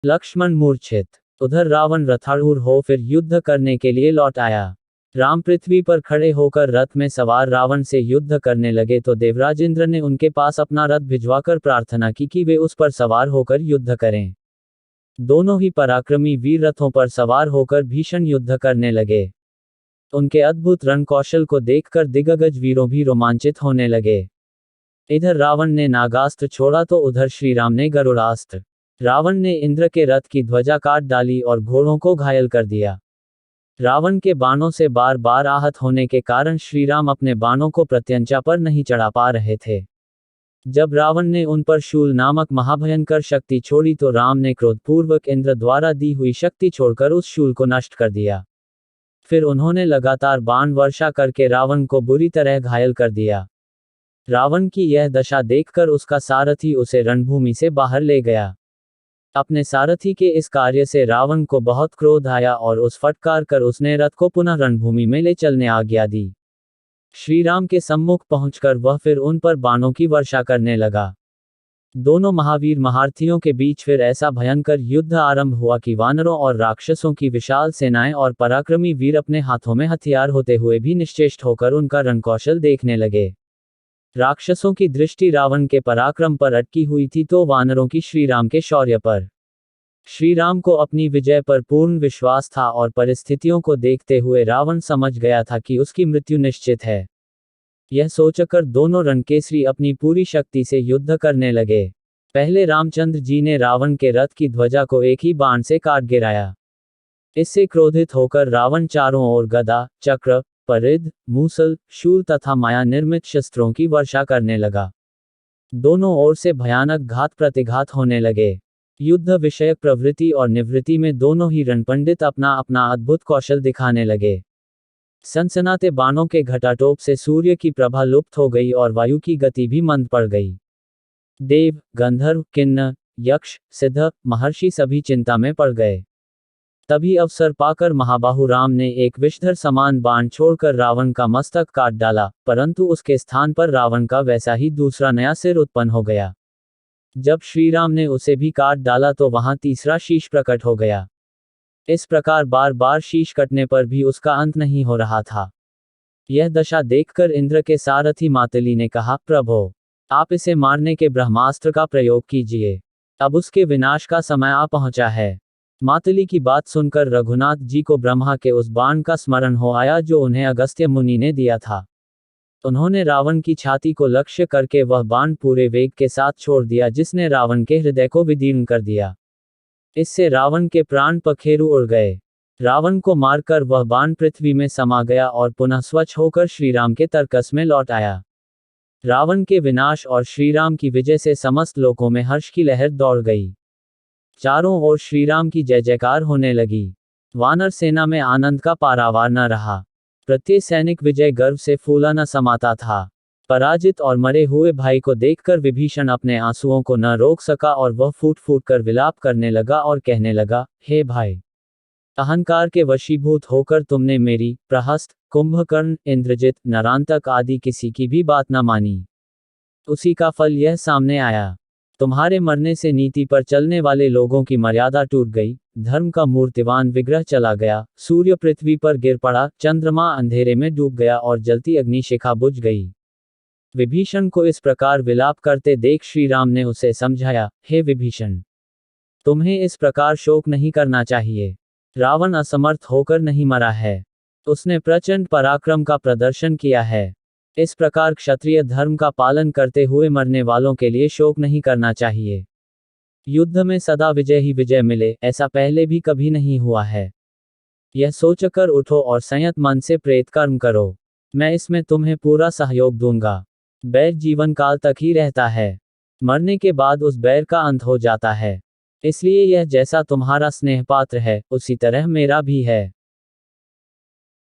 लक्ष्मण मूर्छित। उधर रावण रथारूढ़ हो फिर युद्ध करने के लिए लौट आया। राम पृथ्वी पर खड़े होकर रथ में सवार रावण से युद्ध करने लगे तो देवराज इंद्र ने उनके पास अपना रथ भिजवाकर प्रार्थना की कि वे उस पर सवार होकर युद्ध करें। दोनों ही पराक्रमी वीर रथों पर सवार होकर भीषण युद्ध करने लगे। उनके अद्भुत रणकौशल को देखकर दिग्गज वीरों भी रोमांचित होने लगे। इधर रावण ने नागास्त्र छोड़ा तो उधर श्रीराम ने गरुड़ास्त्र। रावण ने इंद्र के रथ की ध्वजा काट डाली और घोड़ों को घायल कर दिया। रावण के बाणों से बार बार आहत होने के कारण श्रीराम अपने बाणों को प्रत्यंचा पर नहीं चढ़ा पा रहे थे। जब रावण ने उन पर शूल नामक महाभयंकर शक्ति छोड़ी तो राम ने क्रोधपूर्वक इंद्र द्वारा दी हुई शक्ति छोड़कर उस शूल को नष्ट कर दिया। फिर उन्होंने लगातार बाण वर्षा करके रावण को बुरी तरह घायल कर दिया। रावण की यह दशा देखकर उसका सारथी उसे रणभूमि से बाहर ले गया। अपने सारथी के इस कार्य से रावण को बहुत क्रोध आया और उस फटकार कर उसने रथ को पुनः रणभूमि में ले चलने आज्ञा दी। श्रीराम के सम्मुख पहुंचकर वह फिर उन पर बाणों की वर्षा करने लगा। दोनों महावीर महारथियों के बीच फिर ऐसा भयंकर युद्ध आरंभ हुआ कि वानरों और राक्षसों की विशाल सेनाएं और पराक्रमी वीर अपने हाथों में हथियार होते हुए भी निश्चेष्ट होकर उनका रणकौशल देखने लगे। राक्षसों की दृष्टि रावण के पराक्रम पर अटकी हुई थी तो वानरों की श्रीराम के शौर्य पर। श्रीराम को अपनी विजय पर पूर्ण विश्वास था और परिस्थितियों को देखते हुए रावण समझ गया था कि उसकी मृत्यु निश्चित है। यह सोचकर दोनों रणकेसरी अपनी पूरी शक्ति से युद्ध करने लगे। पहले रामचंद्र जी ने रावण के रथ की ध्वजा को एक ही बाण से काट गिराया। इससे क्रोधित होकर रावण चारों ओर गदा, चक्र, परिध, मूसल, शूल तथा माया निर्मित शस्त्रों की वर्षा करने लगा। दोनों ओर से भयानक घात प्रतिघात होने लगे। युद्ध विषयक प्रवृत्ति और निवृत्ति में दोनों ही रणपंडित अपना अपना अद्भुत कौशल दिखाने लगे। सनसनाते बाणों के घटाटोप से सूर्य की प्रभा लुप्त हो गई और वायु की गति भी मंद पड़ गई। देव, गंधर्व, किन्नर, यक्ष, सिद्ध, महर्षि सभी चिंता में पड़ गए। तभी अवसर पाकर महाबाहु राम ने एक विषधर समान बाण छोड़कर रावण का मस्तक काट डाला, परंतु उसके स्थान पर रावण का वैसा ही दूसरा नया सिर उत्पन्न हो गया। जब श्रीराम ने उसे भी काट डाला तो वहां तीसरा शीश प्रकट हो गया। इस प्रकार बार बार शीश कटने पर भी उसका अंत नहीं हो रहा था। यह दशा देखकर इंद्र के सारथी मातली ने कहा, प्रभो, आप इसे मारने के ब्रह्मास्त्र का प्रयोग कीजिए। अब उसके विनाश का समय आ पहुंचा है। मातली की बात सुनकर रघुनाथ जी को ब्रह्मा के उस बाण का स्मरण हो आया जो उन्हें अगस्त्य मुनि ने दिया था। उन्होंने रावण की छाती को लक्ष्य करके वह बाण पूरे वेग के साथ छोड़ दिया जिसने रावण के हृदय को विदीर्ण कर दिया। इससे रावण के प्राण पखेरु उड़ गए। रावण को मारकर वह बाण पृथ्वी में समा गया और पुनः स्वच्छ होकर श्रीराम के तरकस में लौट आया। रावण के विनाश और श्रीराम की विजय से समस्त लोकों में हर्ष की लहर दौड़ गई। चारों ओर श्रीराम की जय जयकार होने लगी। वानर सेना में आनंद का पारावार न रहा। प्रत्येक सैनिक विजय गर्व से फूला न समाता था। पराजित और मरे हुए भाई को देखकर विभीषण अपने आंसुओं को न रोक सका और वह फूट फूट कर विलाप करने लगा और कहने लगा, हे भाई, अहंकार के वशीभूत होकर तुमने मेरी, प्रहस्त, कुंभकर्ण, इंद्रजित, नरांतक आदि किसी की भी बात न मानी। उसी का फल यह सामने आया। तुम्हारे मरने से नीति पर चलने वाले लोगों की मर्यादा टूट गई, धर्म का मूर्तिवान विग्रह चला गया, सूर्य पृथ्वी पर गिर पड़ा, चंद्रमा अंधेरे में डूब गया और जलती अग्निशिखा बुझ गई। विभीषण को इस प्रकार विलाप करते देख श्रीराम ने उसे समझाया, हे विभीषण, तुम्हें इस प्रकार शोक नहीं करना चाहिए। रावण असमर्थ होकर नहीं मरा है, उसने प्रचंड पराक्रम का प्रदर्शन किया है। इस प्रकार क्षत्रिय धर्म का पालन करते हुए मरने वालों के लिए शोक नहीं करना चाहिए। युद्ध में सदा विजय ही विजय मिले, ऐसा पहले भी कभी नहीं हुआ है। यह सोचकर उठो और संयत मन से प्रेत कर्म करो। मैं इसमें तुम्हें पूरा सहयोग दूंगा। बैर जीवन काल तक ही रहता है, मरने के बाद उस बैर का अंत हो जाता है। इसलिए यह जैसा तुम्हारा स्नेह पात्र है, उसी तरह मेरा भी है।